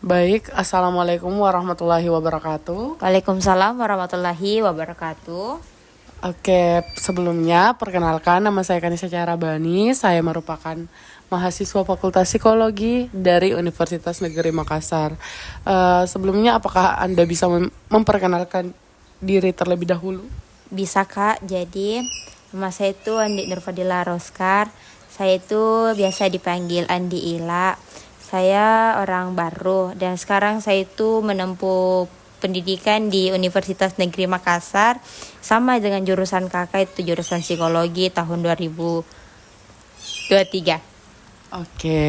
Baik, Assalamualaikum warahmatullahi wabarakatuh. Waalaikumsalam warahmatullahi wabarakatuh. Oke, sebelumnya perkenalkan nama saya Kanisa Bani. Saya merupakan mahasiswa Fakultas Psikologi dari Universitas Negeri Makassar. Sebelumnya apakah Anda bisa memperkenalkan diri terlebih dahulu? Bisa Kak, jadi nama saya itu Andi Nurfadila Roskar. Saya itu biasa dipanggil Andi Ila. Saya orang baru dan sekarang saya itu menempuh pendidikan di Universitas Negeri Makassar sama dengan jurusan kakak itu jurusan psikologi tahun 2023. Oke,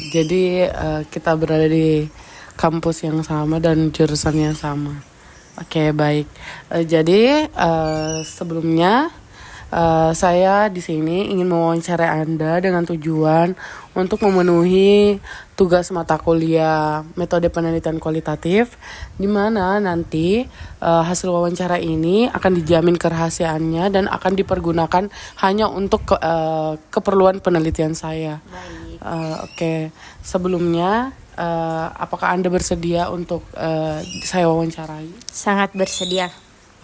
jadi kita berada di kampus yang sama dan jurusan yang sama. Oke, baik. Jadi sebelumnya saya di sini ingin mewawancarai Anda dengan tujuan untuk memenuhi tugas mata kuliah metode penelitian kualitatif, di mana nanti hasil wawancara ini akan dijamin kerahasiaannya dan akan dipergunakan hanya untuk keperluan penelitian saya. Oke. Sebelumnya, apakah Anda bersedia untuk saya wawancarai? Sangat bersedia.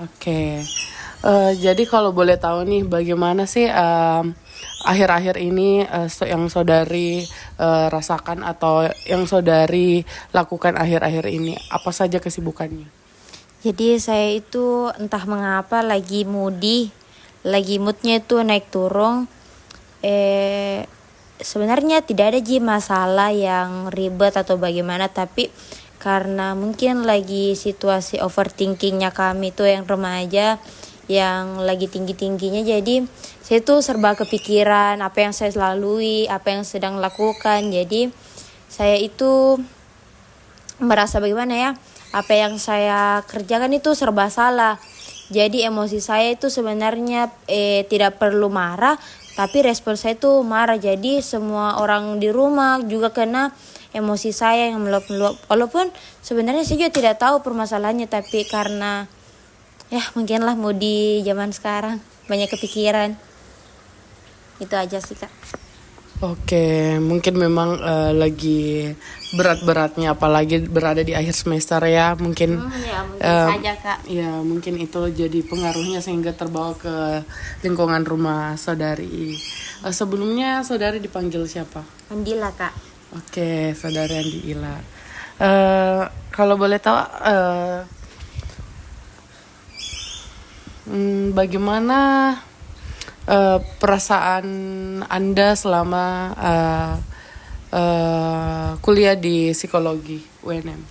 Oke. Jadi kalau boleh tahu nih, bagaimana sih akhir-akhir ini yang saudari rasakan atau yang saudari lakukan akhir-akhir ini? Apa saja kesibukannya? Jadi saya itu entah mengapa lagi moodnya itu naik turun. Sebenarnya tidak ada masalah yang ribet atau bagaimana, tapi karena mungkin lagi situasi overthinkingnya kami tuh yang remaja yang lagi tinggi-tingginya, jadi saya tuh serba kepikiran apa yang saya lalui, apa yang sedang lakukan. Jadi saya itu merasa bagaimana ya, apa yang saya kerjakan itu serba salah. Jadi emosi saya itu sebenarnya tidak perlu marah, tapi respon saya itu marah. Jadi semua orang di rumah juga kena emosi saya yang meluap-meluap. Walaupun sebenarnya saya juga tidak tahu permasalahannya, tapi karena ya mungkinlah di zaman sekarang banyak kepikiran. Itu aja sih Kak. Oke, mungkin memang lagi berat-beratnya, apalagi berada di akhir semester ya. Mungkin Mungkin saja Kak. ya mungkin itu jadi pengaruhnya sehingga terbawa ke lingkungan rumah saudari. Sebelumnya saudari dipanggil siapa? Andila Kak. Oke, saudari Andi Ila. Kalau boleh tahu, bagaimana perasaan Anda selama kuliah di psikologi UNM?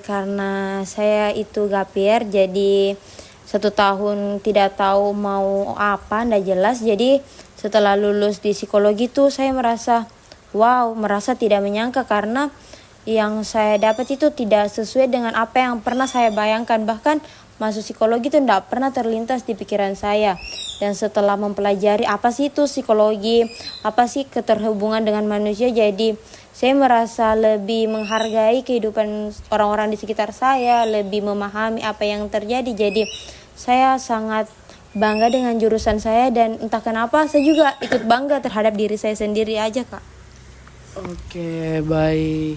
Karena saya itu gapir, jadi 1 tahun tidak tahu mau apa, ndak jelas. Jadi setelah lulus di psikologi tuh saya merasa tidak menyangka, karena yang saya dapat itu tidak sesuai dengan apa yang pernah saya bayangkan. Bahkan masuk psikologi itu tidak pernah terlintas di pikiran saya. Dan setelah mempelajari apa sih itu psikologi, apa sih keterhubungan dengan manusia, jadi saya merasa lebih menghargai kehidupan orang-orang di sekitar saya, lebih memahami apa yang terjadi. Jadi saya sangat bangga dengan jurusan saya, dan entah kenapa saya juga ikut bangga terhadap diri saya sendiri aja Kak. Oke, baik.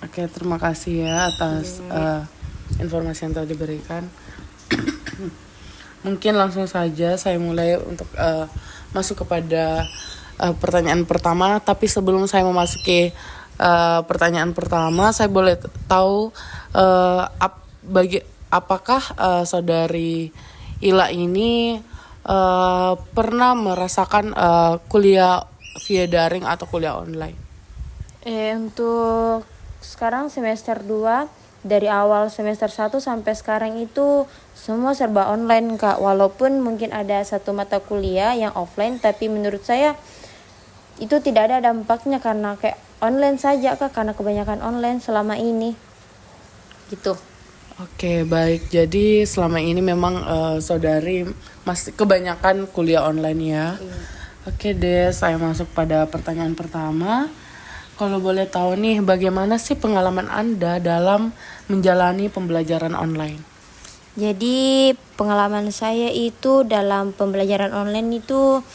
Oke, terima kasih ya atas informasi yang telah diberikan. Mungkin langsung saja saya mulai untuk masuk kepada pertanyaan pertama. Tapi sebelum saya memasuki pertanyaan pertama, saya boleh tahu apakah saudari Ila ini pernah merasakan kuliah via daring atau kuliah online? Untuk sekarang semester 2, dari awal semester 1 sampai sekarang itu semua serba online Kak. Walaupun mungkin ada satu mata kuliah yang offline, tapi menurut saya itu tidak ada dampaknya karena kayak online saja Kak, karena kebanyakan online selama ini. Gitu. Oke, baik. Jadi selama ini memang saudari masih kebanyakan kuliah online ya. Oke deh, saya masuk pada pertanyaan pertama. Kalau boleh tahu nih, bagaimana sih pengalaman Anda dalam menjalani pembelajaran online? Jadi pengalaman saya itu dalam pembelajaran online itu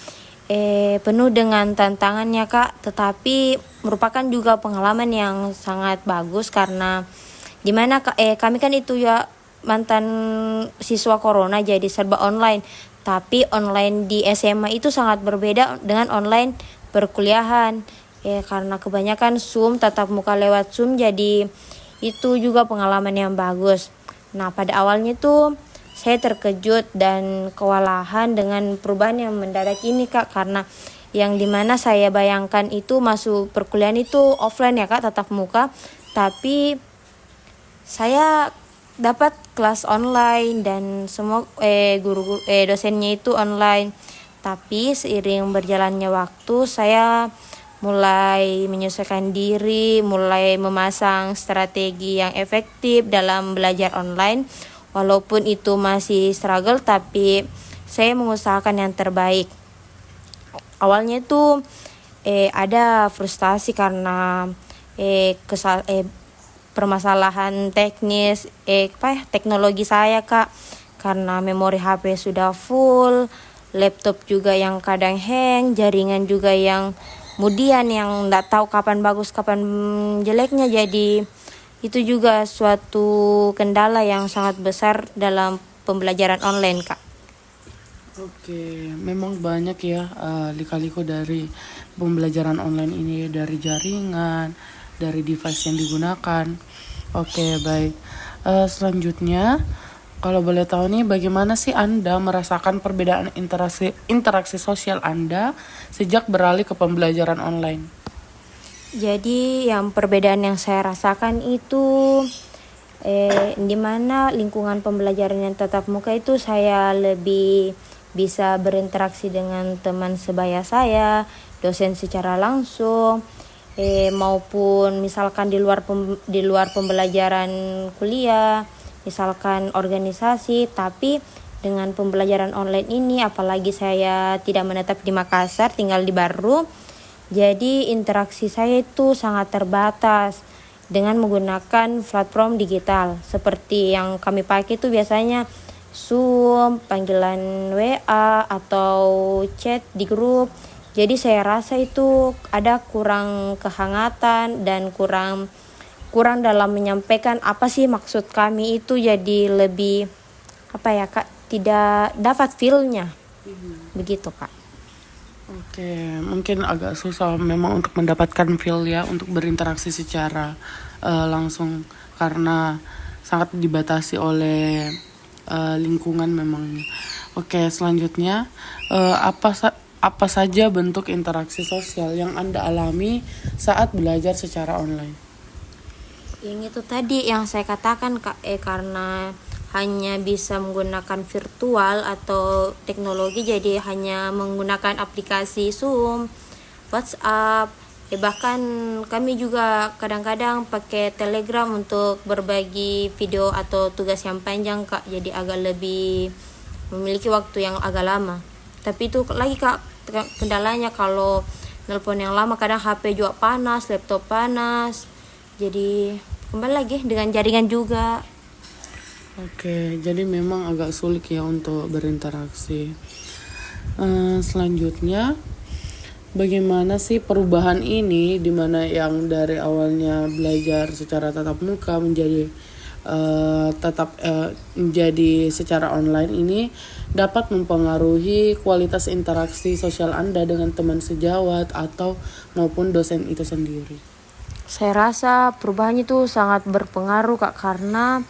penuh dengan tantangannya Kak, tetapi merupakan juga pengalaman yang sangat bagus karena dimana kami kan itu ya mantan siswa corona jadi serba online, tapi online di SMA itu sangat berbeda dengan online perkuliahan karena kebanyakan Zoom, tatap muka lewat Zoom, jadi itu juga pengalaman yang bagus. Nah pada awalnya tuh saya terkejut dan kewalahan dengan perubahan yang mendadak ini Kak, karena yang dimana saya bayangkan itu masuk perkuliahan itu offline ya Kak, tatap muka, tapi saya dapat kelas online dan semua guru dosennya itu online. Tapi seiring berjalannya waktu saya mulai menyesuaikan diri, mulai memasang strategi yang efektif dalam belajar online. Walaupun itu masih struggle, tapi saya mengusahakan yang terbaik. Awalnya itu ada frustasi karena permasalahan teknis teknologi saya Kak, karena memori HP sudah full, laptop juga yang kadang hang, jaringan juga yang kemudian yang nggak tahu kapan bagus kapan jeleknya, jadi itu juga suatu kendala yang sangat besar dalam pembelajaran online Kak. Oke, memang banyak ya lika-liku dari pembelajaran online ini, dari jaringan, dari device yang digunakan. Oke, baik. Selanjutnya, kalau boleh tahu nih, bagaimana sih Anda merasakan perbedaan interaksi sosial Anda sejak beralih ke pembelajaran online? Jadi yang perbedaan yang saya rasakan itu di mana lingkungan pembelajaran yang tatap muka itu saya lebih bisa berinteraksi dengan teman sebaya saya, dosen secara langsung, maupun misalkan di luar pembelajaran kuliah, misalkan organisasi. Tapi dengan pembelajaran online ini, apalagi saya tidak menetap di Makassar, tinggal di Baru, jadi interaksi saya itu sangat terbatas dengan menggunakan platform digital seperti yang kami pakai itu biasanya Zoom, panggilan WA atau chat di grup. Jadi saya rasa itu ada kurang kehangatan dan kurang dalam menyampaikan apa sih maksud kami itu, jadi lebih Kak, tidak dapat feel-nya. Begitu Kak. Oke, mungkin agak susah memang untuk mendapatkan feel ya, untuk berinteraksi secara langsung karena sangat dibatasi oleh lingkungan memang. Oke, selanjutnya apa saja bentuk interaksi sosial yang Anda alami saat belajar secara online? Yang itu tadi yang saya katakan Kak, karena hanya bisa menggunakan virtual atau teknologi, jadi hanya menggunakan aplikasi Zoom, WhatsApp, bahkan kami juga kadang-kadang pakai Telegram untuk berbagi video atau tugas yang panjang Kak, jadi agak lebih memiliki waktu yang agak lama. Tapi itu lagi Kak, kendalanya kalau nelpon yang lama kadang HP juga panas, laptop panas, jadi kembali lagi dengan jaringan juga. Oke, jadi memang agak sulit ya untuk berinteraksi. Selanjutnya, bagaimana sih perubahan ini, dimana yang dari awalnya belajar secara tatap muka menjadi menjadi secara online ini dapat mempengaruhi kualitas interaksi sosial Anda dengan teman sejawat atau maupun dosen itu sendiri? Saya rasa perubahan itu sangat berpengaruh Kak, karena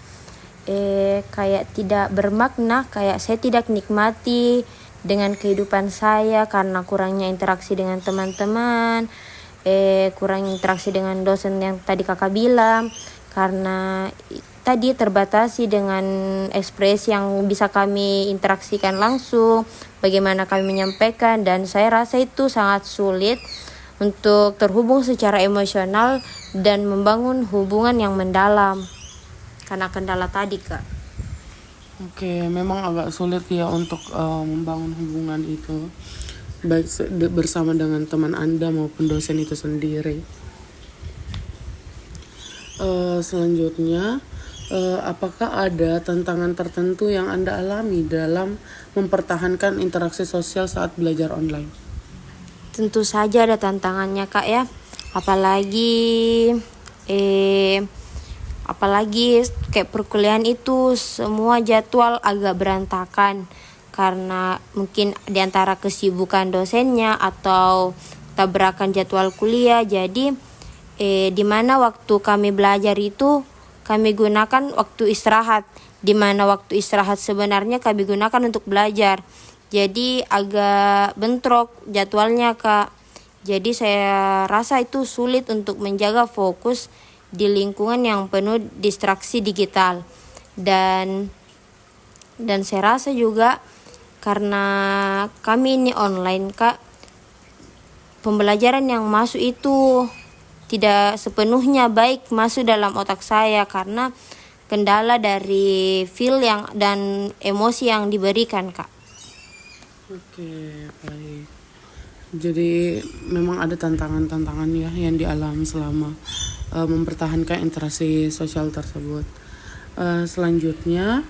kayak tidak bermakna, kayak saya tidak nikmati dengan kehidupan saya karena kurangnya interaksi dengan teman-teman, kurang interaksi dengan dosen yang tadi kakak bilang, karena tadi terbatasi dengan ekspresi yang bisa kami interaksikan langsung, bagaimana kami menyampaikan, dan saya rasa itu sangat sulit untuk terhubung secara emosional dan membangun hubungan yang mendalam karena kendala tadi Kak. Oke, memang agak sulit ya untuk membangun hubungan itu baik bersama dengan teman Anda maupun dosen itu sendiri. Selanjutnya, apakah ada tantangan tertentu yang Anda alami dalam mempertahankan interaksi sosial saat belajar online? Tentu saja ada tantangannya Kak ya. Apalagi apalagi kayak perkuliahan itu semua jadwal agak berantakan karena mungkin diantara kesibukan dosennya atau tabrakan jadwal kuliah. Jadi di mana waktu kami belajar itu kami gunakan waktu istirahat, di mana waktu istirahat sebenarnya kami gunakan untuk belajar. Jadi agak bentrok jadwalnya Kak. Jadi saya rasa itu sulit untuk menjaga fokus di lingkungan yang penuh distraksi digital. Dan saya rasa juga karena kami ini online Kak, pembelajaran yang masuk itu tidak sepenuhnya baik masuk dalam otak saya karena kendala dari feel yang dan emosi yang diberikan Kak. Oke, baik. Jadi memang ada tantangan-tantangan ya yang dialami selama mempertahankan interaksi sosial tersebut. Selanjutnya,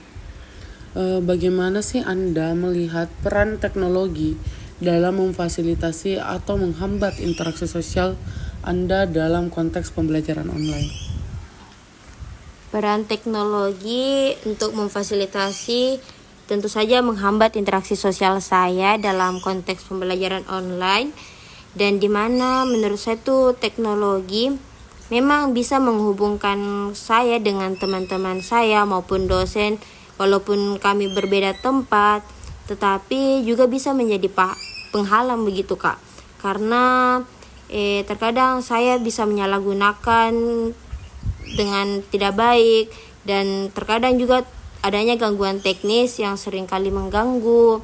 bagaimana sih Anda melihat peran teknologi dalam memfasilitasi atau menghambat interaksi sosial Anda dalam konteks pembelajaran online? Peran teknologi untuk memfasilitasi tentu saja menghambat interaksi sosial saya dalam konteks pembelajaran online, dan di mana menurut saya tuh teknologi memang bisa menghubungkan saya dengan teman-teman saya maupun dosen walaupun kami berbeda tempat, tetapi juga bisa menjadi penghalang begitu Kak. Karena terkadang saya bisa menyalahgunakan dengan tidak baik, dan terkadang juga adanya gangguan teknis yang seringkali mengganggu.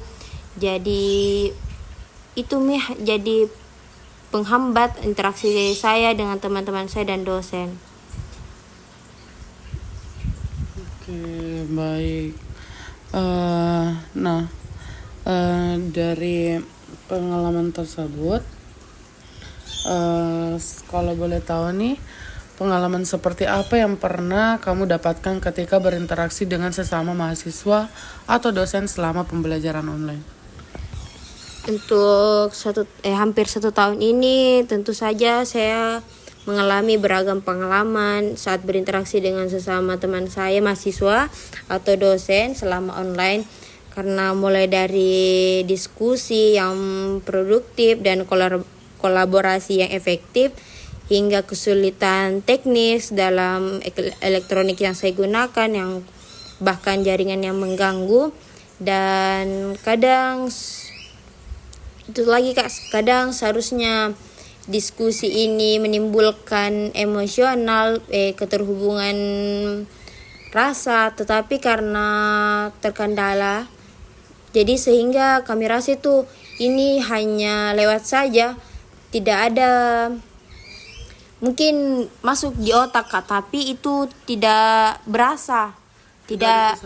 Jadi itu jadi penghambat interaksi saya dengan teman-teman saya dan dosen. Oke, baik. Dari pengalaman tersebut, kalau boleh tahu nih, pengalaman seperti apa yang pernah kamu dapatkan ketika berinteraksi dengan sesama mahasiswa atau dosen selama pembelajaran online? Untuk hampir 1 tahun ini tentu saja saya mengalami beragam pengalaman saat berinteraksi dengan sesama teman saya mahasiswa atau dosen selama online, karena mulai dari diskusi yang produktif dan kolaborasi yang efektif hingga kesulitan teknis dalam elektronik yang saya gunakan, yang bahkan jaringan yang mengganggu. Dan kadang itu lagi Kak, kadang seharusnya diskusi ini menimbulkan emosional, keterhubungan rasa, tetapi karena terkendala, jadi sehingga kami rasa itu ini hanya lewat saja, tidak ada mungkin masuk di otak Kak, tapi itu tidak berasa, tidak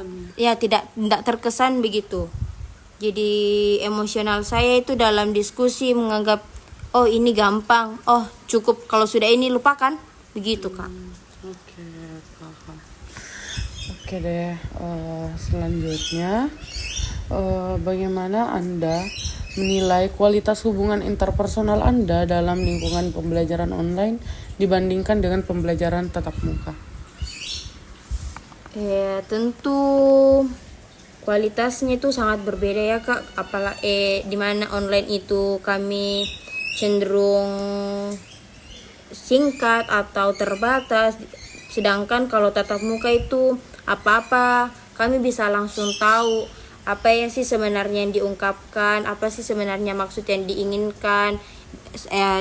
terkesan begitu. Jadi emosional saya itu dalam diskusi menganggap oh ini gampang, oh cukup kalau sudah ini lupakan, begitu Kak. Oke, paham. Oke deh, selanjutnya bagaimana Anda menilai kualitas hubungan interpersonal Anda dalam lingkungan pembelajaran online dibandingkan dengan pembelajaran tatap muka? Tentu kualitasnya itu sangat berbeda ya Kak. Apalagi di mana online itu kami cenderung singkat atau terbatas, sedangkan kalau tatap muka itu apa-apa kami bisa langsung tahu apa yang sih sebenarnya yang diungkapkan, apa sih sebenarnya maksud yang diinginkan,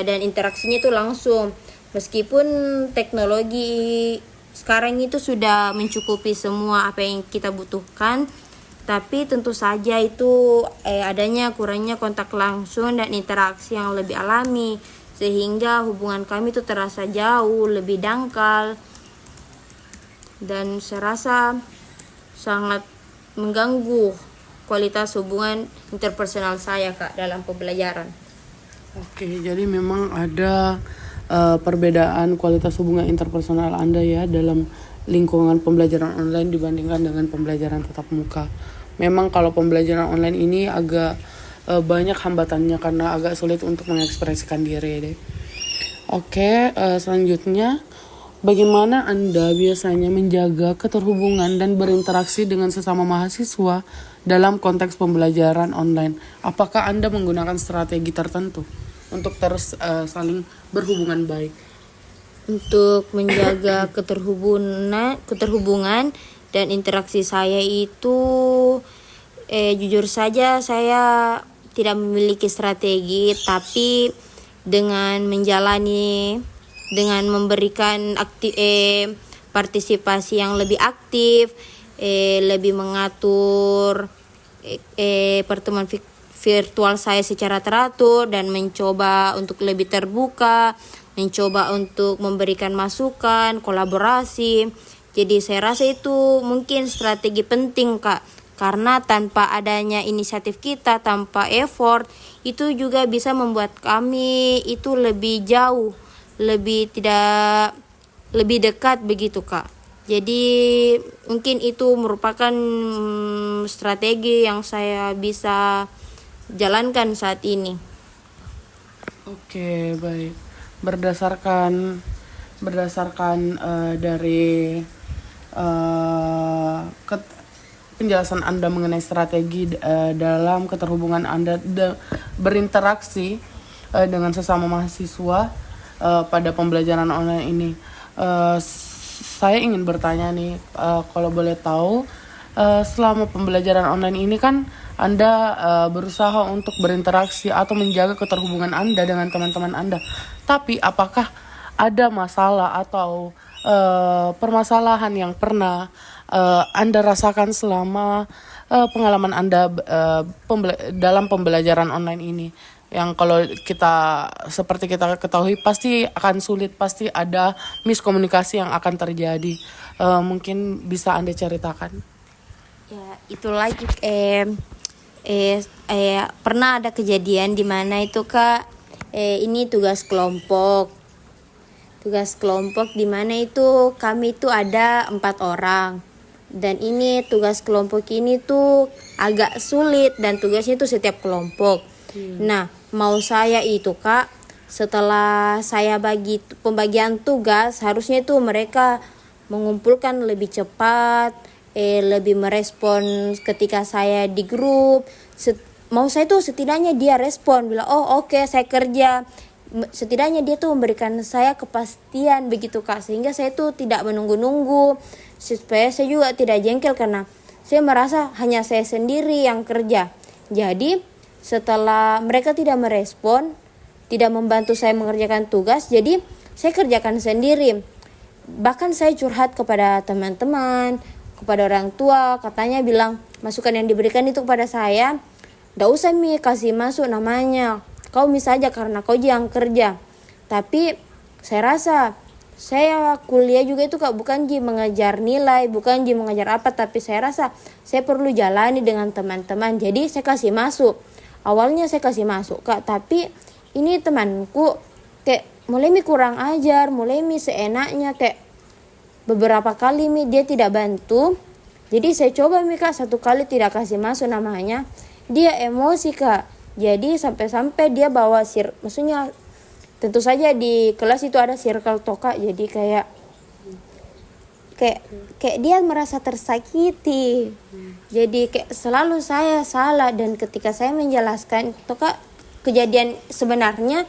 dan interaksinya itu langsung. Meskipun teknologi sekarang itu sudah mencukupi semua apa yang kita butuhkan, tapi tentu saja itu adanya kurangnya kontak langsung dan interaksi yang lebih alami, sehingga hubungan kami itu terasa jauh lebih dangkal, dan saya rasa sangat mengganggu kualitas hubungan interpersonal saya Kak dalam pembelajaran. Oke, jadi memang ada perbedaan kualitas hubungan interpersonal Anda ya dalam lingkungan pembelajaran online dibandingkan dengan pembelajaran tatap muka. Memang kalau pembelajaran online ini agak banyak hambatannya karena agak sulit untuk mengekspresikan diri deh. Oke, selanjutnya bagaimana Anda biasanya menjaga keterhubungan dan berinteraksi dengan sesama mahasiswa dalam konteks pembelajaran online? Apakah Anda menggunakan strategi tertentu untuk terus saling berhubungan baik? Untuk menjaga keterhubungan dan interaksi saya itu jujur saja saya tidak memiliki strategi, tapi dengan memberikan partisipasi yang lebih aktif, lebih mengatur pertemuan virtual saya secara teratur dan mencoba untuk lebih terbuka, mencoba untuk memberikan masukan, kolaborasi. Jadi saya rasa itu mungkin strategi penting, Kak. Karena tanpa adanya inisiatif kita, tanpa effort, itu juga bisa membuat kami itu lebih jauh, lebih dekat begitu, Kak. Jadi mungkin itu merupakan strategi yang saya bisa jalankan saat ini. Oke, baik. Berdasarkan dari penjelasan Anda mengenai strategi dalam keterhubungan Anda berinteraksi dengan sesama mahasiswa pada pembelajaran online ini. Saya ingin bertanya nih, kalau boleh tahu, selama pembelajaran online ini kan Anda berusaha untuk berinteraksi atau menjaga keterhubungan Anda dengan teman-teman Anda. Tapi apakah ada masalah atau permasalahan yang pernah Anda rasakan selama pengalaman Anda dalam pembelajaran online ini, yang kalau seperti kita ketahui pasti akan sulit, pasti ada miskomunikasi yang akan terjadi. Mungkin bisa Anda ceritakan? Ya, itu lagi pernah ada kejadian di mana itu, Kak, ini tugas kelompok di mana itu kami itu ada 4 orang. Dan ini tugas kelompok ini tuh agak sulit dan tugasnya itu setiap kelompok. Nah, mau saya itu, Kak, setelah saya bagi pembagian tugas, harusnya itu mereka mengumpulkan lebih cepat, lebih merespon ketika saya di grup. Mau saya tuh setidaknya dia respon, bilang, oh oke, saya kerja. Setidaknya dia tuh memberikan saya kepastian begitu, Kak, sehingga saya tuh tidak menunggu-nunggu, supaya saya juga tidak jengkel karena saya merasa hanya saya sendiri yang kerja. Jadi setelah mereka tidak merespon, tidak membantu saya mengerjakan tugas, jadi saya kerjakan sendiri. Bahkan saya curhat kepada teman-teman, kepada orang tua, katanya bilang masukan yang diberikan itu kepada saya, nggak usah kasih masuk namanya, kau saja karena kau yang kerja. Tapi saya rasa saya kuliah juga itu, Kak, bukan mengajar nilai, bukan mengajar apa, tapi saya rasa saya perlu jalani dengan teman-teman. Jadi saya kasih masuk. Awalnya saya kasih masuk, Kak, tapi ini temanku kayak mulai kurang ajar, mulai seenaknya, kayak beberapa kali dia tidak bantu. Jadi saya coba Kak, 1 kali tidak kasih masuk namanya, dia emosi, Kak. Jadi sampai-sampai dia bawa maksudnya tentu saja di kelas itu ada circle toka, jadi kayak dia merasa tersakiti. Jadi kayak selalu saya salah, dan ketika saya menjelaskan toka kejadian sebenarnya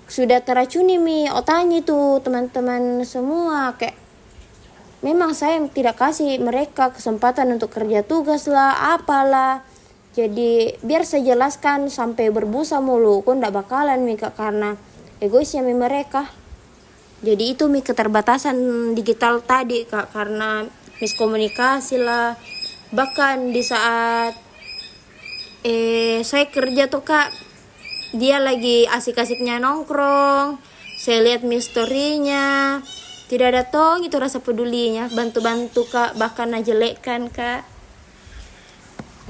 sudah teracuni otaknya itu teman-teman semua, kayak memang saya tidak kasih mereka kesempatan untuk kerja tugas lah, apalah. Jadi biar saya jelaskan sampai berbusa mulu, kok ndak bakalan Kak, karena egoisnya mereka. Jadi itu keterbatasan digital tadi, Kak, karena miskomunikasi lah. Bahkan di saat saya kerja tuh, Kak, dia lagi asik-asiknya nongkrong, saya lihat story-nya, tidak ada itu rasa pedulinya, bantu-bantu, Kak, bahkan najelekkan, Kak.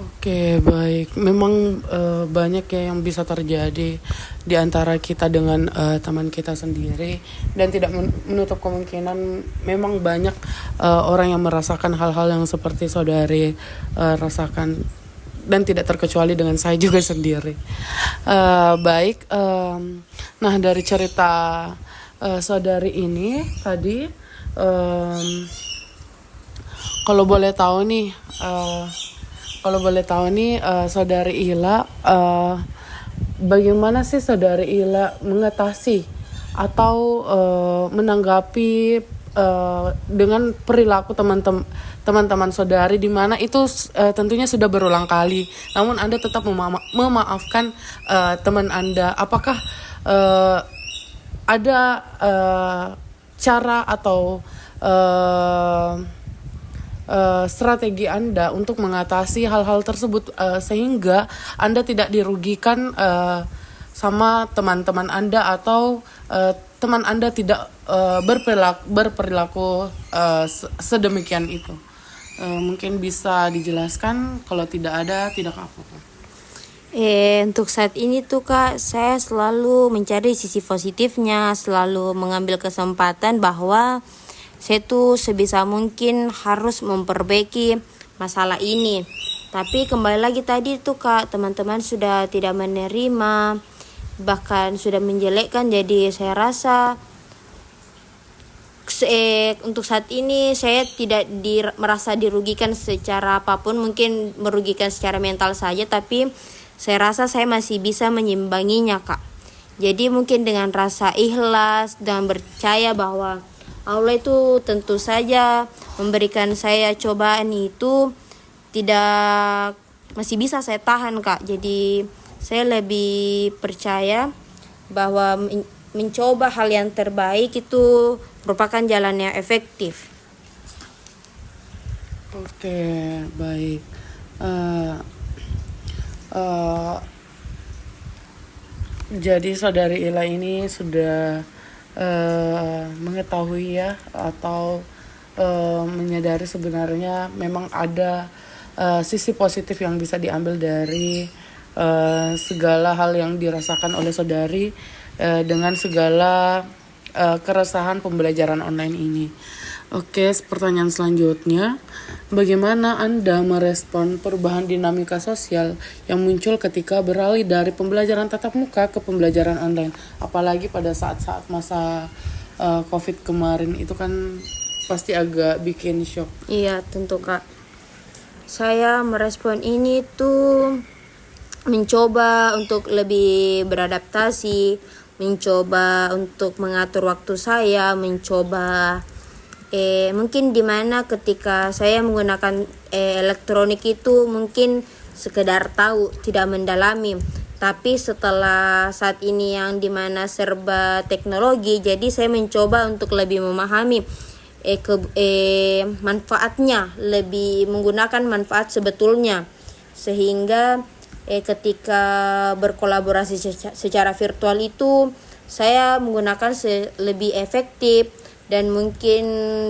Oke, baik. Memang banyak ya yang bisa terjadi di antara kita dengan teman kita sendiri, dan tidak menutup kemungkinan memang banyak orang yang merasakan hal-hal yang seperti saudari rasakan. dan tidak terkecuali dengan saya juga sendiri. Baik, nah dari cerita saudari ini tadi, kalau boleh tahu nih, saudari Ila, bagaimana sih saudari Ila mengatasi atau menanggapi dengan perilaku teman-teman saudari, di mana itu tentunya sudah berulang kali, namun Anda tetap memaafkan teman Anda. Apakah ada cara atau strategi Anda untuk mengatasi hal-hal tersebut sehingga Anda tidak dirugikan sama teman-teman Anda, atau teman Anda tidak berperilaku sedemikian itu? Mungkin bisa dijelaskan, kalau tidak ada tidak apa-apa. Untuk saat ini tuh Kak, saya selalu mencari sisi positifnya, selalu mengambil kesempatan bahwa saya tuh sebisa mungkin harus memperbaiki masalah ini. Tapi kembali lagi tadi tuh Kak, teman-teman sudah tidak menerima, bahkan sudah menjelekkan. Jadi saya rasa untuk saat ini saya tidak merasa dirugikan secara apapun, mungkin merugikan secara mental saja, tapi saya rasa saya masih bisa menyimbanginya Kak. Jadi mungkin dengan rasa ikhlas dan percaya bahwa Allah itu tentu saja memberikan saya cobaan itu masih bisa saya tahan Kak. Jadi saya lebih percaya bahwa mencoba hal yang terbaik itu merupakan jalan yang efektif. Oke, baik. Jadi saudari Ila ini sudah mengetahui ya, atau menyadari sebenarnya memang ada sisi positif yang bisa diambil dari segala hal yang dirasakan oleh saudari dengan segala keresahan pembelajaran online ini. Oke, pertanyaan selanjutnya, bagaimana Anda merespon perubahan dinamika sosial yang muncul ketika beralih dari pembelajaran tatap muka ke pembelajaran online? Apalagi pada saat-saat masa COVID kemarin, itu kan pasti agak bikin shock. Iya, tentu Kak. Saya merespon ini tuh mencoba untuk lebih beradaptasi, mencoba untuk mengatur waktu saya, mencoba mungkin dimana ketika saya menggunakan elektronik itu mungkin sekedar tahu, tidak mendalami. Tapi setelah saat ini yang dimana serba teknologi, jadi saya mencoba untuk lebih memahami manfaatnya, lebih menggunakan manfaat sebetulnya, sehingga ketika berkolaborasi secara virtual itu saya menggunakan lebih efektif, dan mungkin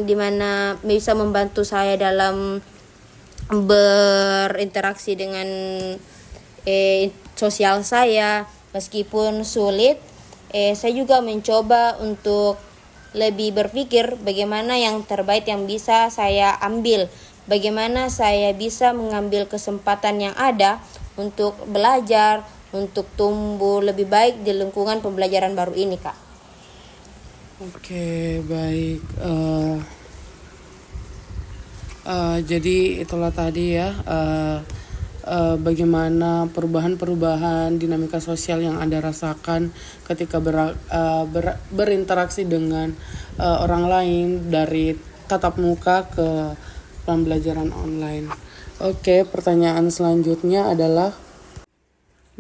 dimana bisa membantu saya dalam berinteraksi dengan sosial saya. Meskipun sulit, saya juga mencoba untuk lebih berpikir bagaimana yang terbaik yang bisa saya ambil, bagaimana saya bisa mengambil kesempatan yang ada untuk belajar, untuk tumbuh lebih baik di lingkungan pembelajaran baru ini Kak. Oke, baik. Jadi itulah tadi ya, bagaimana perubahan dinamika sosial yang Anda rasakan ketika berinteraksi dengan orang lain dari tatap muka ke pembelajaran online. Oke, pertanyaan selanjutnya adalah,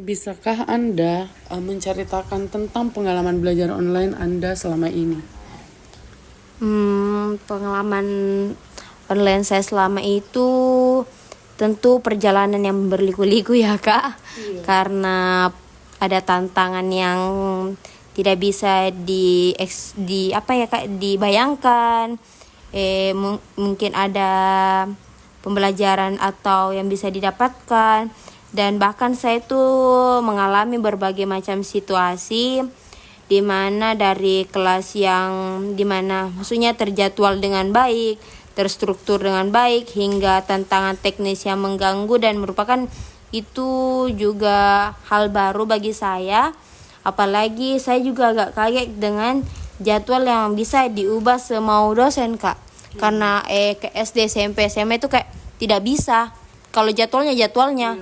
bisakah Anda menceritakan tentang pengalaman belajar online Anda selama ini? Pengalaman online saya selama itu tentu perjalanan yang berliku-liku ya Kak. Iya. Karena ada tantangan yang tidak bisa dibayangkan. Mungkin ada pembelajaran atau yang bisa didapatkan. Dan bahkan saya tuh mengalami berbagai macam situasi di mana dari kelas yang dimana maksudnya terjadwal dengan baik, terstruktur dengan baik, hingga tantangan teknis yang mengganggu dan merupakan Itu juga hal baru bagi saya. Apalagi saya juga agak kaget dengan jadwal yang bisa diubah semau dosen, Kak. Karena ke SD, SMP, SMA itu kayak tidak bisa. Kalau jadwalnya.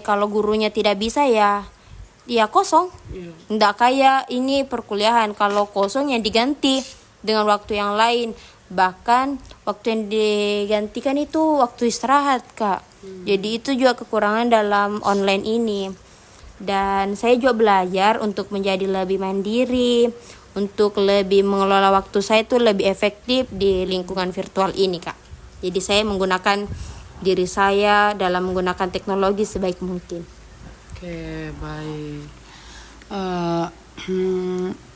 Kalau gurunya tidak bisa ya kosong. Nggak kayak ini perkuliahan, kalau kosong yang diganti dengan waktu yang lain. Bahkan waktu yang digantikan itu waktu istirahat, Kak. Jadi itu juga kekurangan dalam online ini. Dan saya juga belajar untuk menjadi lebih mandiri, untuk lebih mengelola waktu saya itu lebih efektif di lingkungan virtual ini, Kak. Jadi saya menggunakan diri saya dalam menggunakan teknologi sebaik mungkin. Oke, baik.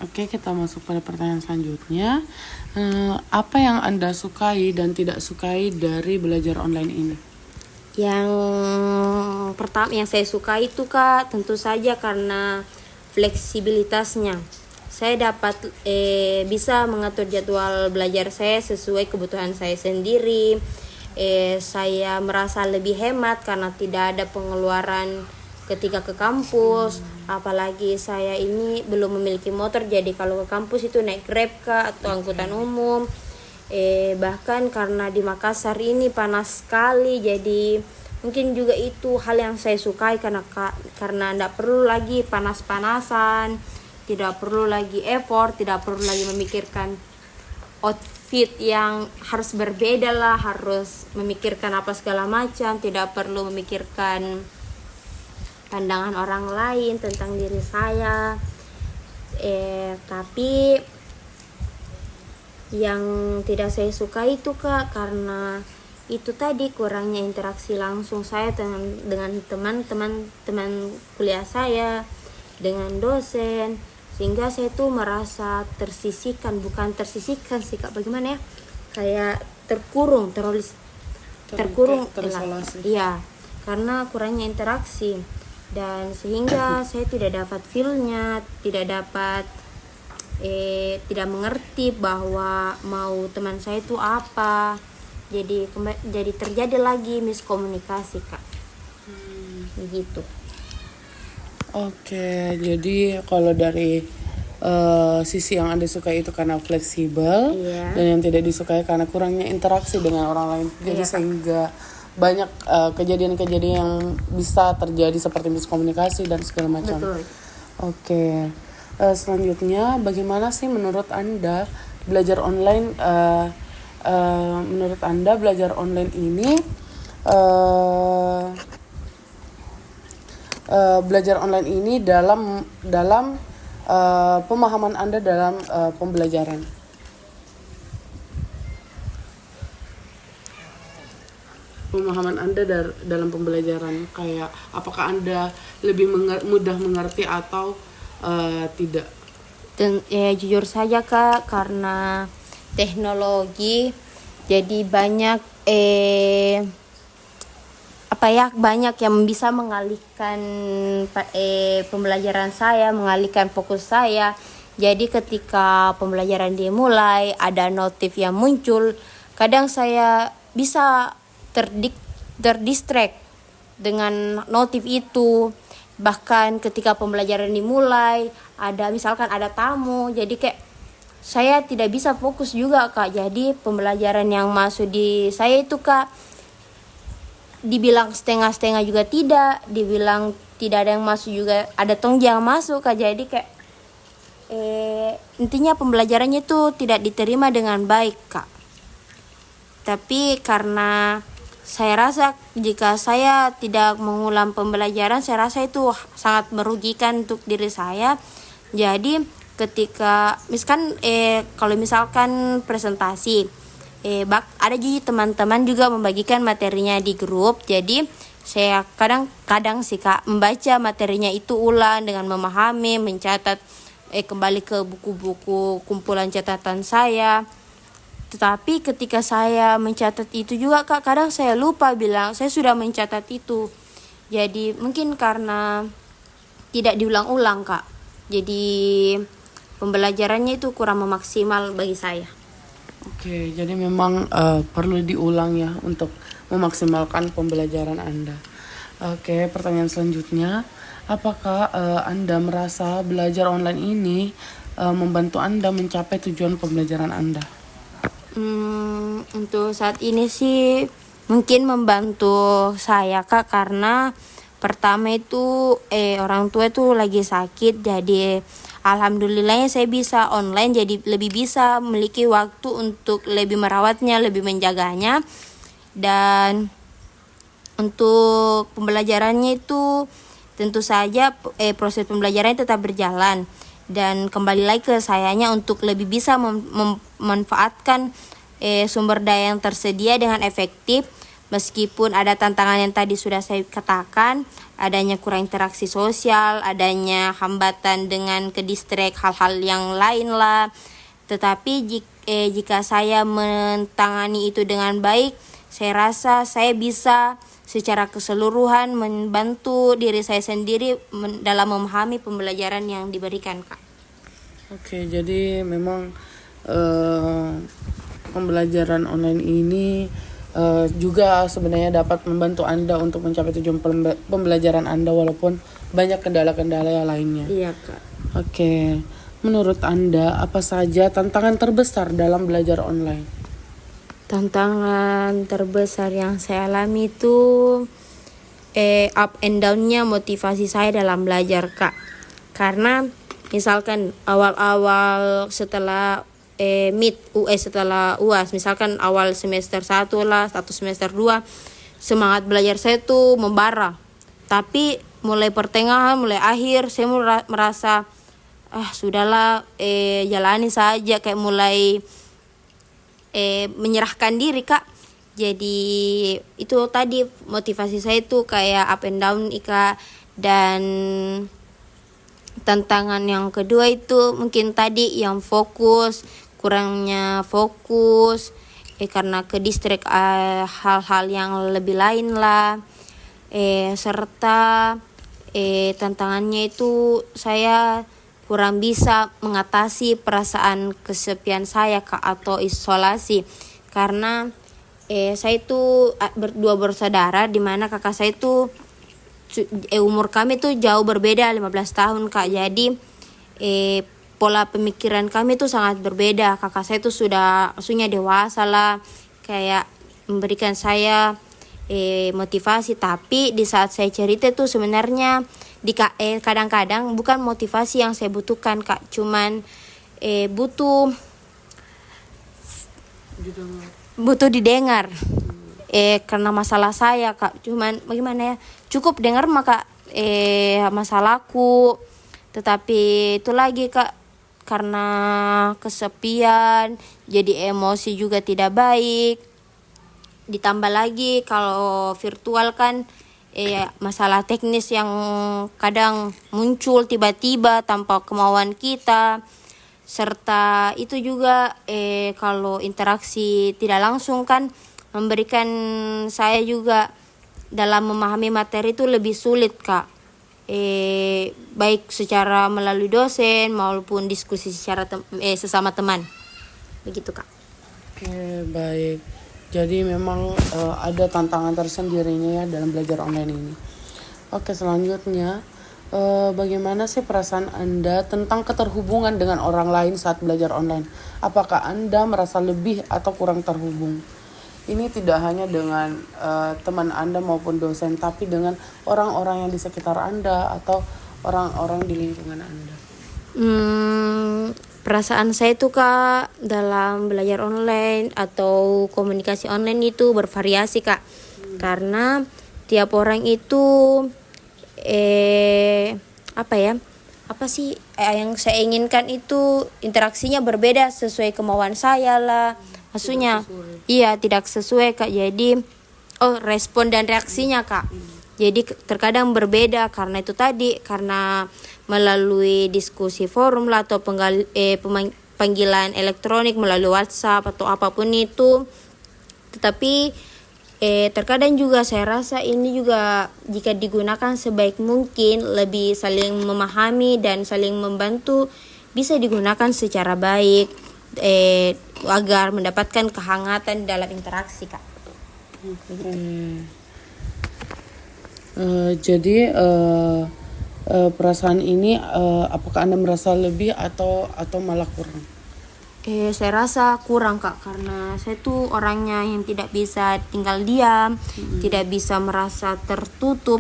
Oke, kita masuk pada pertanyaan selanjutnya. Apa yang Anda sukai dan tidak sukai dari belajar online ini? Yang pertama yang saya suka itu, Kak, tentu saja karena fleksibilitasnya. Saya dapat bisa mengatur jadwal belajar saya sesuai kebutuhan saya sendiri. Saya merasa lebih hemat karena tidak ada pengeluaran ketika ke kampus. Apalagi saya ini belum memiliki motor, jadi kalau ke kampus itu naik Grab, Kak, atau angkutan umum. Bahkan karena di Makassar ini panas sekali, jadi mungkin juga itu hal yang saya sukai karena tidak perlu lagi panas-panasan, tidak perlu lagi effort, tidak perlu lagi memikirkan outfit yang harus berbeda lah, harus memikirkan apa segala macam, tidak perlu memikirkan pandangan orang lain tentang diri saya. Tapi yang tidak saya suka itu, Kak, karena itu tadi kurangnya interaksi langsung saya dengan teman-teman kuliah saya, dengan dosen, sehingga saya tuh merasa tersisihkan, bukan tersisihkan sih, Kak, bagaimana ya, kayak terkurung, terisolasi. Iya, karena kurangnya interaksi, dan sehingga saya tidak dapat feel-nya, tidak mengerti bahwa mau teman saya itu apa. Jadi terjadi lagi miskomunikasi, Kak. Begitu. Oke, jadi kalau dari sisi yang Anda suka itu karena fleksibel, dan yang tidak disukai karena kurangnya interaksi dengan orang lain. Jadi sehingga banyak kejadian-kejadian yang bisa terjadi seperti miskomunikasi dan segala macam. Betul. Oke. Selanjutnya, bagaimana sih menurut Anda belajar online? Menurut Anda belajar online ini, belajar online ini dalam pemahaman Anda dalam pembelajaran? Pemahaman Anda dalam pembelajaran, kayak apakah Anda lebih mudah mengerti atau tidak? Jujur saja, Kak, karena teknologi jadi banyak banyak yang bisa mengalihkan pembelajaran saya, mengalihkan fokus saya. Jadi ketika pembelajaran dimulai, ada notif yang muncul, kadang saya bisa terdistract dengan notif itu. Bahkan ketika pembelajaran dimulai, misalkan ada tamu, jadi kayak saya tidak bisa fokus juga, Kak. Jadi pembelajaran yang masuk di saya itu, Kak, dibilang setengah-setengah juga tidak, dibilang tidak ada yang masuk juga ada yang masuk, Kak. Jadi kayak intinya pembelajarannya itu tidak diterima dengan baik, Kak. Tapi karena saya rasa jika saya tidak mengulang pembelajaran, saya rasa itu sangat merugikan untuk diri saya. Jadi ketika kalau misalkan presentasi, ada juga teman-teman juga membagikan materinya di grup. Jadi saya kadang sih, Kak, membaca materinya itu ulang dengan memahami, mencatat kembali ke buku-buku kumpulan catatan saya. Tetapi ketika saya mencatat itu juga, Kak, kadang saya lupa bilang saya sudah mencatat itu. Jadi mungkin karena tidak diulang-ulang, Kak. Jadi pembelajarannya itu kurang memaksimal bagi saya. Oke, jadi memang perlu diulang ya untuk memaksimalkan pembelajaran Anda. Oke, pertanyaan selanjutnya, apakah Anda merasa belajar online ini membantu Anda mencapai tujuan pembelajaran Anda? Untuk saat ini sih mungkin membantu saya Kak, karena pertama itu orang tua itu lagi sakit, jadi alhamdulillahnya saya bisa online, jadi lebih bisa memiliki waktu untuk lebih merawatnya, lebih menjaganya. Dan untuk pembelajarannya itu tentu saja proses pembelajarannya tetap berjalan, dan kembali lagi ke sayanya untuk lebih bisa memanfaatkan sumber daya yang tersedia dengan efektif, meskipun ada tantangan yang tadi sudah saya katakan, adanya kurang interaksi sosial, adanya hambatan dengan ke-distract hal-hal yang lain lah. Tetapi jika saya mentangani itu dengan baik, saya rasa saya bisa secara keseluruhan membantu diri saya sendiri dalam memahami pembelajaran yang diberikan Kak. Oke, jadi memang pembelajaran online ini juga sebenarnya dapat membantu Anda untuk mencapai tujuan pembelajaran Anda walaupun banyak kendala-kendala yang lainnya. Iya Kak. Oke, menurut Anda apa saja tantangan terbesar dalam belajar online? Tantangan terbesar yang saya alami itu up and down-nya motivasi saya dalam belajar Kak. Karena misalkan awal-awal setelah setelah UAS, misalkan awal semester 1 lah atau semester 2, semangat belajar saya tuh membara. Tapi mulai pertengahan, mulai akhir saya merasa sudahlah, jalani saja, kayak mulai menyerahkan diri Kak. Jadi itu tadi motivasi saya itu kayak up and down Ika. Dan tantangan yang kedua itu mungkin tadi yang kurangnya fokus karena ke distract hal-hal yang lebih lain lah. Serta tantangannya itu saya kurang bisa mengatasi perasaan kesepian saya Kak, atau isolasi, karena saya itu berdua bersaudara, di mana kakak saya itu umur kami tuh jauh berbeda 15 tahun Kak. Jadi pola pemikiran kami tuh sangat berbeda. Kakak saya tuh sudah maksudnya dewasa lah, kayak memberikan saya motivasi, tapi di saat saya cerita tuh sebenarnya kadang-kadang bukan motivasi yang saya butuhkan Kak, cuman butuh didengar karena masalah saya Kak. Cuman bagaimana ya, cukup dengar maka masalahku. Tetapi itu lagi Kak, karena kesepian, jadi emosi juga tidak baik. Ditambah lagi kalau virtual kan masalah teknis yang kadang muncul tiba-tiba tanpa kemauan kita. Serta itu juga kalau interaksi tidak langsung kan memberikan saya juga dalam memahami materi itu lebih sulit Kak. Baik secara melalui dosen maupun diskusi secara sesama teman. Begitu Kak. Oke, baik. Jadi memang ada tantangan tersendirinya ya dalam belajar online ini. Oke, selanjutnya bagaimana sih perasaan Anda tentang keterhubungan dengan orang lain saat belajar online? Apakah Anda merasa lebih atau kurang terhubung? Ini tidak hanya dengan teman Anda maupun dosen, tapi dengan orang-orang yang di sekitar Anda atau orang-orang di lingkungan Anda. Perasaan saya tuh Kak dalam belajar online atau komunikasi online itu bervariasi Kak. Karena tiap orang itu yang saya inginkan itu interaksinya berbeda sesuai kemauan saya lah. Maksudnya tidak sesuai Kak. Jadi respon dan reaksinya Kak. Jadi terkadang berbeda karena itu tadi, karena melalui diskusi forum lah atau panggilan elektronik melalui WhatsApp atau apapun itu. Tetapi terkadang juga saya rasa ini juga jika digunakan sebaik mungkin, lebih saling memahami dan saling membantu, bisa digunakan secara baik agar mendapatkan kehangatan dalam interaksi Kak. Jadi perasaan ini apakah Anda merasa lebih atau malah kurang? Saya rasa kurang Kak, karena saya tuh orangnya yang tidak bisa tinggal diam, tidak bisa merasa tertutup,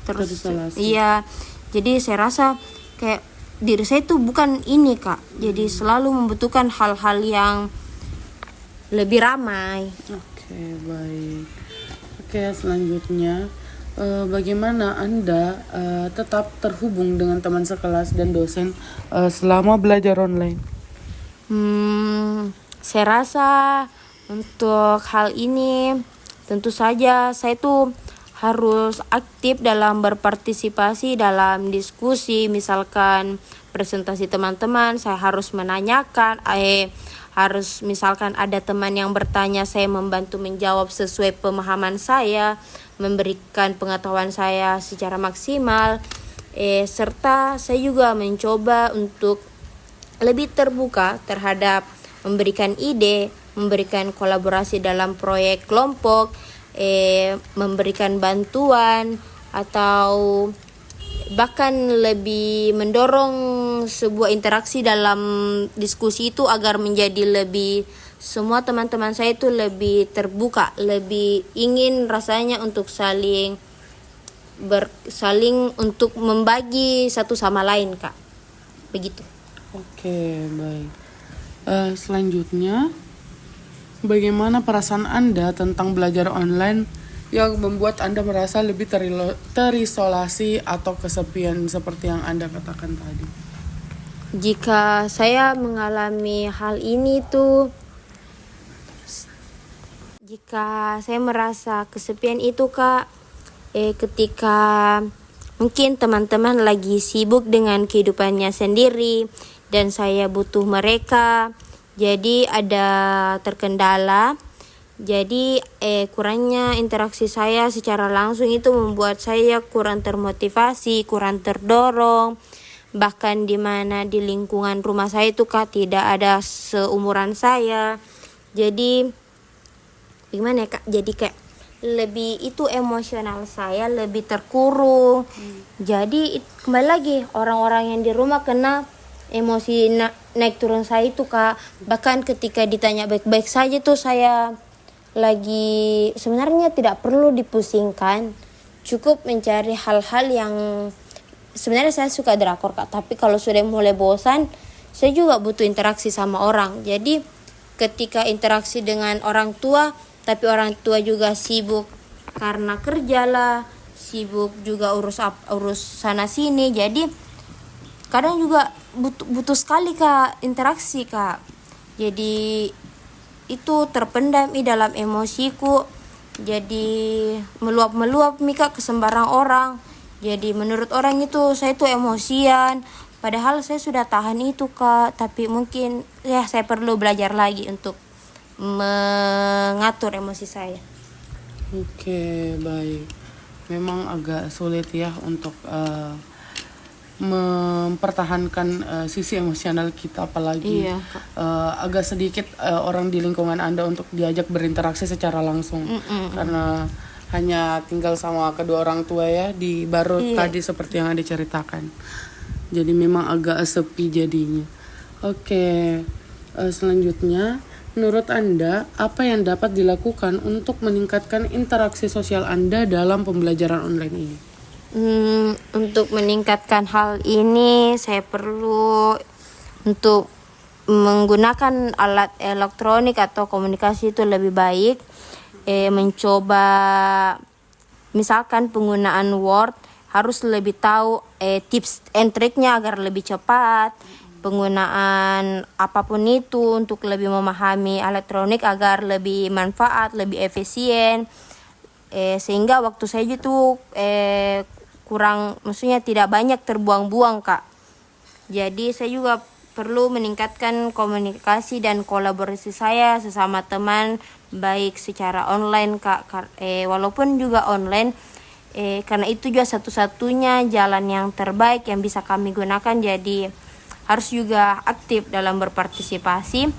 Terisolasi. iya. Jadi saya rasa kayak diri saya tuh bukan ini Kak. Jadi selalu membutuhkan hal-hal yang lebih ramai. Oke, baik. Oke, selanjutnya bagaimana Anda tetap terhubung dengan teman sekelas dan dosen selama belajar online? Saya rasa untuk hal ini tentu saja saya tuh harus aktif dalam berpartisipasi dalam diskusi, misalkan presentasi teman-teman, saya harus menanyakan, harus misalkan ada teman yang bertanya, saya membantu menjawab sesuai pemahaman saya, memberikan pengetahuan saya secara maksimal, serta saya juga mencoba untuk lebih terbuka terhadap memberikan ide, memberikan kolaborasi dalam proyek kelompok, memberikan bantuan, atau bahkan lebih mendorong sebuah interaksi dalam diskusi itu agar menjadi lebih, semua teman-teman saya itu lebih terbuka, lebih ingin rasanya untuk saling untuk membagi satu sama lain Kak, begitu. Oke, baik. Selanjutnya, bagaimana perasaan Anda tentang belajar online yang membuat Anda merasa lebih terisolasi atau kesepian seperti yang Anda katakan tadi? Jika saya mengalami hal ini tuh, jika saya merasa kesepian itu Kak, ketika mungkin teman-teman lagi sibuk dengan kehidupannya sendiri dan saya butuh mereka, jadi ada terkendala. Jadi kurangnya interaksi saya secara langsung itu membuat saya kurang termotivasi, kurang terdorong. Bahkan di mana di lingkungan rumah saya itu Kak tidak ada seumuran saya. Jadi gimana ya Kak? Jadi kayak lebih itu emosional saya lebih terkurung. Jadi kembali lagi orang-orang yang di rumah kena emosi naik turun saya itu Kak. Bahkan ketika ditanya baik-baik saja tuh saya lagi sebenarnya tidak perlu dipusingkan, cukup mencari hal-hal yang sebenarnya saya suka drakor Kak, tapi kalau sudah mulai bosan saya juga butuh interaksi sama orang. Jadi ketika interaksi dengan orang tua tapi orang tua juga sibuk karena kerja lah, sibuk juga urus sana sini, jadi kadang juga butuh sekali Kak interaksi Kak. Jadi itu terpendam di dalam emosiku, jadi meluap Mika ke sembarang orang. Jadi menurut orang itu saya tuh emosian, padahal saya sudah tahan itu Kak, tapi mungkin ya saya perlu belajar lagi untuk mengatur emosi saya. Oke, baik. Memang agak sulit ya untuk mempertahankan sisi emosional kita, apalagi agak sedikit orang di lingkungan Anda untuk diajak berinteraksi secara langsung. Karena hanya tinggal sama kedua orang tua ya di baru tadi seperti yang Anda ceritakan. Jadi memang agak sepi jadinya. Oke, selanjutnya menurut Anda apa yang dapat dilakukan untuk meningkatkan interaksi sosial Anda dalam pembelajaran online ini? Untuk meningkatkan hal ini saya perlu untuk menggunakan alat elektronik atau komunikasi itu lebih baik, mencoba misalkan penggunaan Word harus lebih tahu tips and triknya agar lebih cepat, penggunaan apapun itu untuk lebih memahami elektronik agar lebih manfaat, lebih efisien, sehingga waktu saya itu kurang, maksudnya tidak banyak terbuang-buang Kak. Jadi saya juga perlu meningkatkan komunikasi dan kolaborasi saya sesama teman, baik secara online Kak, walaupun juga online, karena itu juga satu-satunya jalan yang terbaik yang bisa kami gunakan. Jadi harus juga aktif dalam berpartisipasi,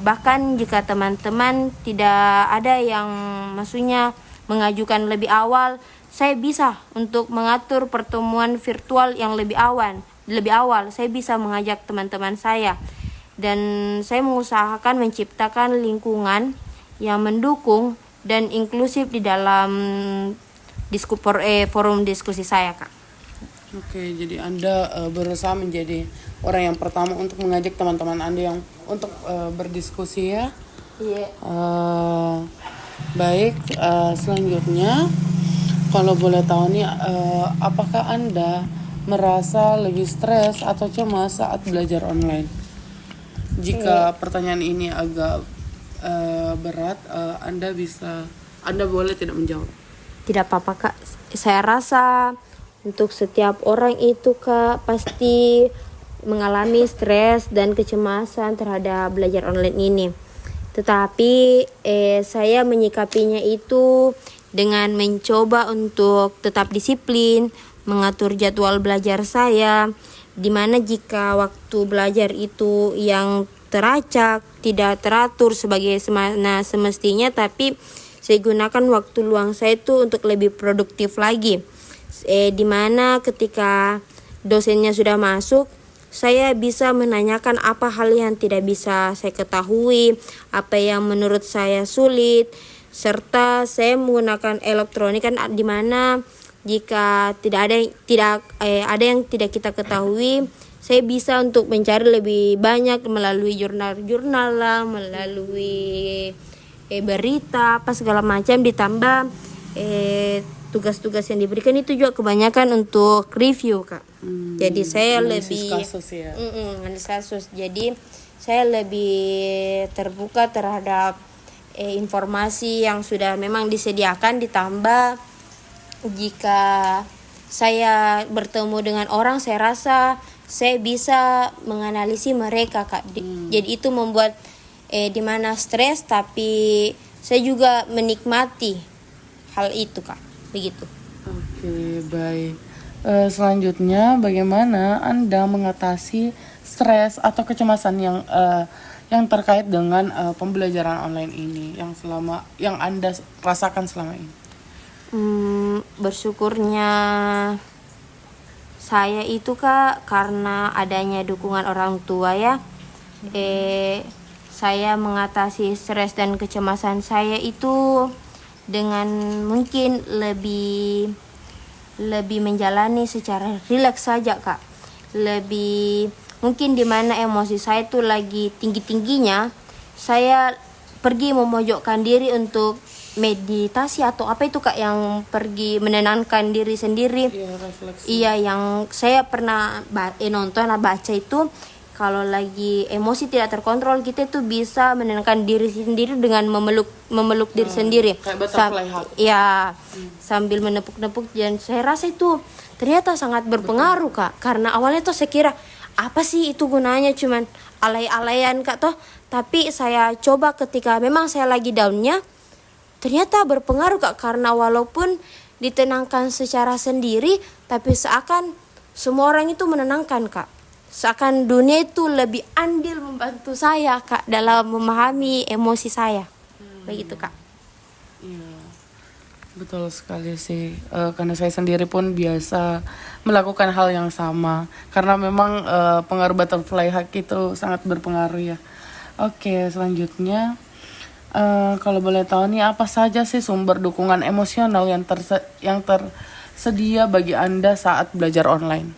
bahkan jika teman-teman tidak ada yang maksudnya mengajukan lebih awal, saya bisa untuk mengatur pertemuan virtual yang lebih awal. Saya bisa mengajak teman-teman saya dan saya mengusahakan menciptakan lingkungan yang mendukung dan inklusif di dalam forum diskusi saya, Kak. Oke, jadi Anda berusaha menjadi orang yang pertama untuk mengajak teman-teman Anda yang untuk berdiskusi ya. Iya. Baik, selanjutnya kalau boleh tahu nih, apakah Anda merasa lebih stres atau cemas saat belajar online? Jika pertanyaan ini agak berat, Anda boleh tidak menjawab. Tidak apa-apa, Kak. Saya rasa untuk setiap orang itu, Kak, pasti mengalami stres dan kecemasan terhadap belajar online ini. Tetapi saya menyikapinya itu dengan mencoba untuk tetap disiplin, mengatur jadwal belajar saya, dimana jika waktu belajar itu yang teracak, tidak teratur sebagai semestinya, tapi saya gunakan waktu luang saya itu untuk lebih produktif lagi. Dimana ketika dosennya sudah masuk, saya bisa menanyakan apa hal yang tidak bisa saya ketahui, apa yang menurut saya sulit, serta saya menggunakan elektronik kan, dimana jika ada yang tidak kita ketahui, saya bisa untuk mencari lebih banyak melalui jurnal-jurnal lah, melalui berita apa segala macam, ditambah tugas-tugas yang diberikan itu juga kebanyakan untuk review, Kak. Jadi saya lebih kasus ya. analisis kasus. Jadi saya lebih terbuka terhadap informasi yang sudah memang disediakan, ditambah jika saya bertemu dengan orang, saya rasa saya bisa menganalisis mereka, Kak. Jadi itu membuat dimana stres, tapi saya juga menikmati hal itu, Kak. Begitu. Oke, baik. Selanjutnya, bagaimana Anda mengatasi stres atau kecemasan yang terkait dengan pembelajaran online ini yang Anda rasakan selama ini? Bersyukurnya saya itu, Kak, karena adanya dukungan orang tua ya. Saya mengatasi stres dan kecemasan saya itu dengan mungkin lebih menjalani secara rileks saja, Kak. Lebih mungkin dimana emosi saya itu lagi tinggi-tingginya, saya pergi memojokkan diri untuk meditasi atau apa itu, Kak, yang pergi menenangkan diri sendiri. Iya, refleksi. Iya, yang saya pernah baca itu, kalau lagi emosi tidak terkontrol, kita tuh bisa menenangkan diri sendiri dengan memeluk diri sendiri. Kayak butterfly hug. Iya, sambil menepuk-nepuk, dan saya rasa itu ternyata sangat berpengaruh, Kak. Karena awalnya tuh saya kira apa sih itu gunanya, cuman alay-alayan, Kak, toh. Tapi saya coba ketika memang saya lagi downnya, ternyata berpengaruh, Kak. Karena walaupun ditenangkan secara sendiri, tapi seakan semua orang itu menenangkan, Kak. Seakan dunia itu lebih andil membantu saya, Kak, dalam memahami emosi saya. Begitu, Kak. Iya, betul sekali sih. Karena saya sendiri pun biasa melakukan hal yang sama. Karena memang pengaruh butterfly hug itu sangat berpengaruh ya. Oke, selanjutnya kalau boleh tahu nih, apa saja sih sumber dukungan emosional yang tersedia bagi Anda saat belajar online?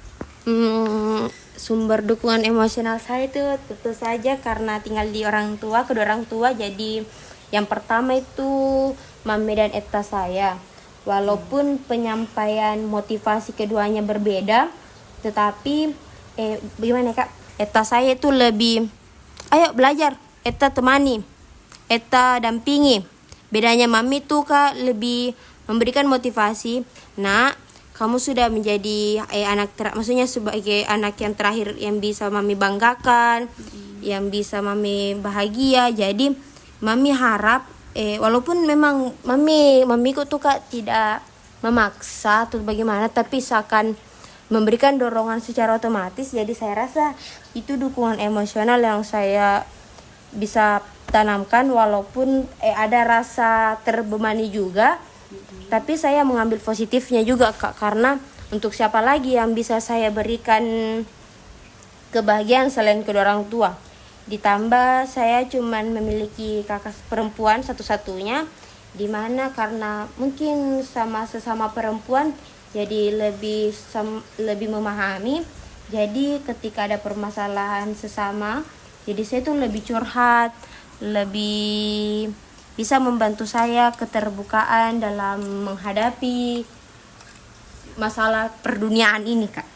Sumber dukungan emosional saya itu tentu saja karena tinggal di kedua orang tua. Jadi yang pertama itu mami dan eta saya. Walaupun penyampaian motivasi keduanya berbeda, tetapi gimana, Kak? Eta saya itu lebih, ayo belajar, eta temani, eta dampingi. Bedanya mami tuh, Kak, lebih memberikan motivasi. Nah, kamu sudah menjadi maksudnya sebagai anak yang terakhir yang bisa mami banggakan, yang bisa mami bahagia. Jadi mami harap walaupun memang mamiku tuh, Kak, tidak memaksa atau bagaimana, tapi seakan memberikan dorongan secara otomatis. Jadi saya rasa itu dukungan emosional yang saya bisa tanamkan, walaupun ada rasa terbebani juga. Tapi saya mengambil positifnya juga Kak, karena untuk siapa lagi yang bisa saya berikan kebahagiaan selain kedua orang tua. Ditambah saya cuman memiliki kakak perempuan satu-satunya, dimana karena mungkin sama sesama perempuan jadi lebih memahami. Jadi ketika ada permasalahan sesama, jadi saya tuh lebih curhat, lebih bisa membantu saya keterbukaan dalam menghadapi masalah perduniaan ini Kak.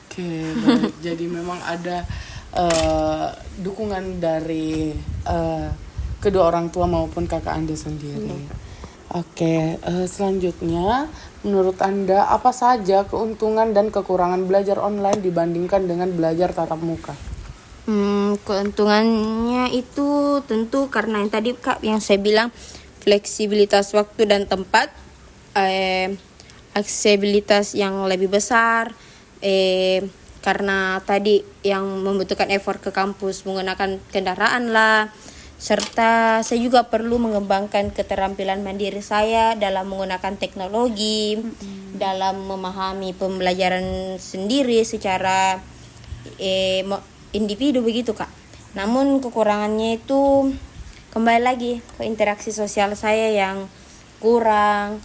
Oke, baik. Jadi memang ada dukungan dari kedua orang tua maupun kakak Anda sendiri. Oke, selanjutnya menurut Anda apa saja keuntungan dan kekurangan belajar online dibandingkan dengan belajar tatap muka? Keuntungannya itu tentu karena yang tadi Kak yang saya bilang, fleksibilitas waktu dan tempat, aksesibilitas yang lebih besar, karena tadi yang membutuhkan effort ke kampus menggunakan kendaraan lah, serta saya juga perlu mengembangkan keterampilan mandiri saya dalam menggunakan teknologi, dalam memahami pembelajaran sendiri secara individu begitu Kak. Namun kekurangannya itu kembali lagi ke interaksi sosial saya yang kurang,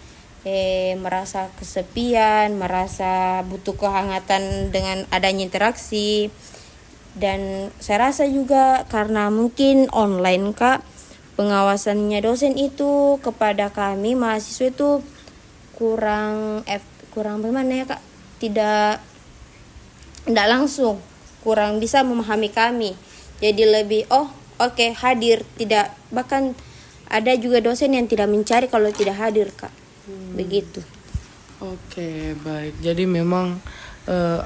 merasa kesepian, merasa butuh kehangatan dengan adanya interaksi. Dan saya rasa juga karena mungkin online Kak, pengawasannya dosen itu kepada kami mahasiswa itu kurang bagaimana ya Kak, tidak langsung, kurang bisa memahami kami. Jadi lebih oke, hadir, tidak, bahkan ada juga dosen yang tidak mencari kalau tidak hadir Kak. Begitu. Oke, baik. Jadi memang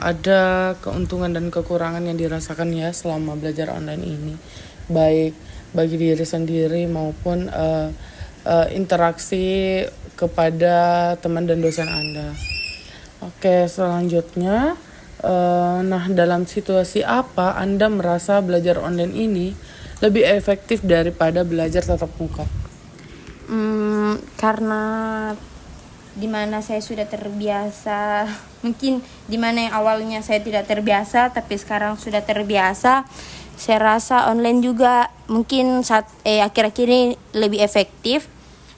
ada keuntungan dan kekurangan yang dirasakan ya selama belajar online ini, baik bagi diri sendiri maupun interaksi kepada teman dan dosen Anda. Oke, selanjutnya, nah dalam situasi apa Anda merasa belajar online ini lebih efektif daripada belajar tatap muka? Karena dimana saya sudah terbiasa, mungkin dimana yang awalnya saya tidak terbiasa tapi sekarang sudah terbiasa, saya rasa online juga mungkin akhir-akhir ini lebih efektif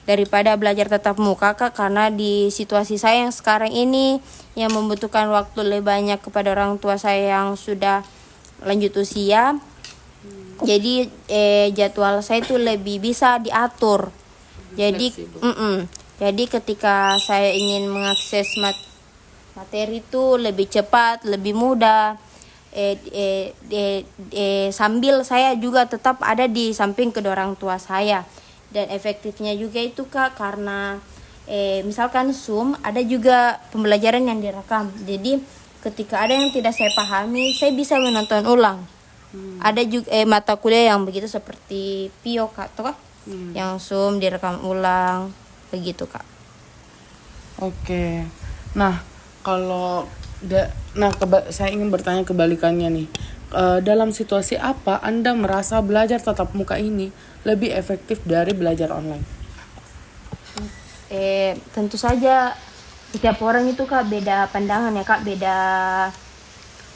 daripada belajar tatap muka Kak, karena di situasi saya yang sekarang ini yang membutuhkan waktu lebih banyak kepada orang tua saya yang sudah lanjut usia. Jadi jadwal saya itu lebih bisa diatur. Jadi ketika saya ingin mengakses materi itu lebih cepat, lebih mudah. Sambil saya juga tetap ada di samping kedua orang tua saya. Dan efektifnya juga itu Kak, karena misalkan Zoom ada juga pembelajaran yang direkam. Jadi ketika ada yang tidak saya pahami, saya bisa menonton ulang. Ada juga mata kuliah yang begitu seperti PIO Kak, toh, yang Zoom direkam ulang begitu Kak. Oke. Nah, kalau saya ingin bertanya kebalikannya nih. Dalam situasi apa Anda merasa belajar tatap muka ini lebih efektif dari belajar online? Tentu saja setiap orang itu Kak beda pandangan ya Kak, beda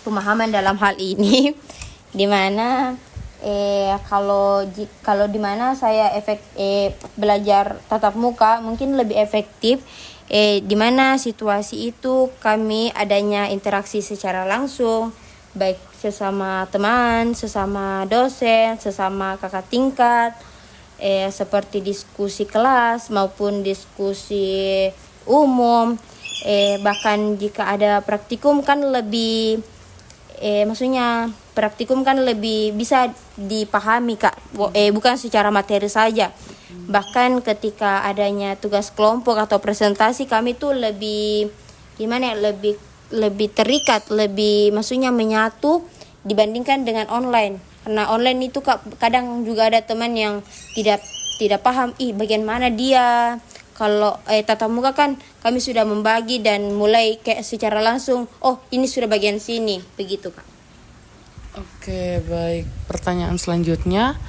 pemahaman dalam hal ini. Dimana kalau dimana saya belajar tatap muka mungkin lebih efektif, dimana situasi itu kami adanya interaksi secara langsung, baik sesama teman, sesama dosen, sesama kakak tingkat, seperti diskusi kelas maupun diskusi umum, bahkan jika ada praktikum kan lebih maksudnya praktikum kan lebih bisa dipahami Kak, bukan secara materi saja. Bahkan ketika adanya tugas kelompok atau presentasi, kami tuh lebih lebih terikat, lebih maksudnya menyatu dibandingkan dengan online. Karena online itu Kak, kadang juga ada teman yang tidak paham bagian mana dia. Kalau tatap muka kan kami sudah membagi dan mulai kayak secara langsung, ini sudah bagian sini, begitu Kak. Oke, baik. Pertanyaan selanjutnya,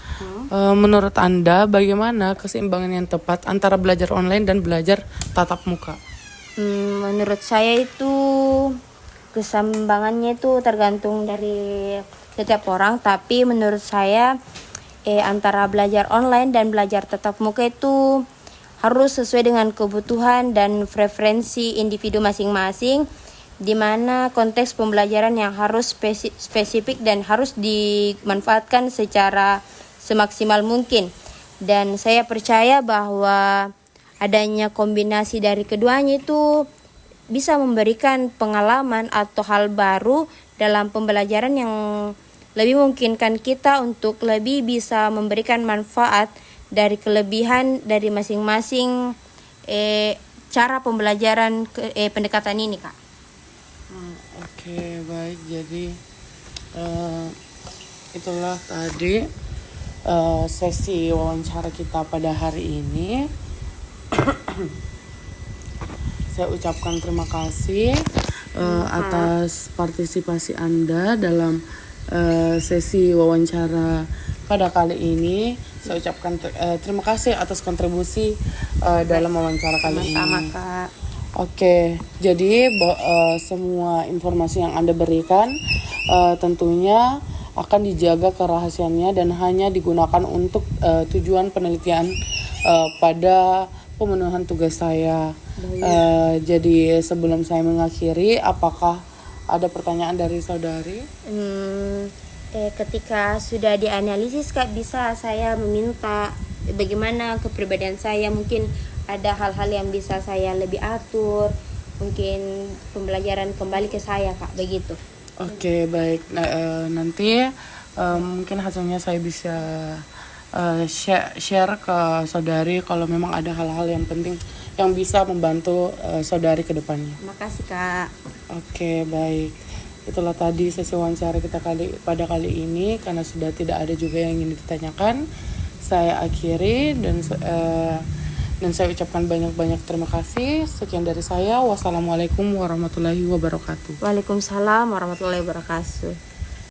Menurut Anda bagaimana keseimbangan yang tepat antara belajar online dan belajar tatap muka? Menurut saya itu keseimbangannya itu tergantung dari setiap orang, tapi menurut saya antara belajar online dan belajar tatap muka itu harus sesuai dengan kebutuhan dan preferensi individu masing-masing, di mana konteks pembelajaran yang harus spesifik dan harus dimanfaatkan secara semaksimal mungkin. Dan saya percaya bahwa adanya kombinasi dari keduanya itu bisa memberikan pengalaman atau hal baru dalam pembelajaran yang lebih memungkinkan kita untuk lebih bisa memberikan manfaat dari kelebihan dari masing-masing cara pembelajaran pendekatan ini, Kak. Oke, baik. Jadi itulah tadi sesi wawancara kita pada hari ini. Saya ucapkan terima kasih atas partisipasi Anda dalam sesi wawancara pada kali ini. Saya ucapkan terima kasih atas kontribusi dalam wawancara kali ini. Sama-sama, Kak. Oke, jadi semua informasi yang Anda berikan tentunya akan dijaga kerahasiaannya dan hanya digunakan untuk tujuan penelitian pada pemenuhan tugas saya. Jadi sebelum saya mengakhiri, apakah ada pertanyaan dari saudari? Ketika sudah dianalisis, Kak, bisa saya meminta bagaimana kepribadian saya, mungkin ada hal-hal yang bisa saya lebih atur, mungkin pembelajaran kembali ke saya, Kak, begitu. Oke, baik. Nanti mungkin hasilnya saya bisa share ke saudari kalau memang ada hal-hal yang penting yang bisa membantu saudari ke depannya. Makasih, Kak. Oke, baik. Itulah tadi sesi wawancara kita pada kali ini. Karena sudah tidak ada juga yang ingin ditanyakan, saya akhiri dan saya ucapkan banyak-banyak terima kasih. Sekian dari saya. Wassalamualaikum warahmatullahi wabarakatuh. Waalaikumsalam warahmatullahi wabarakatuh.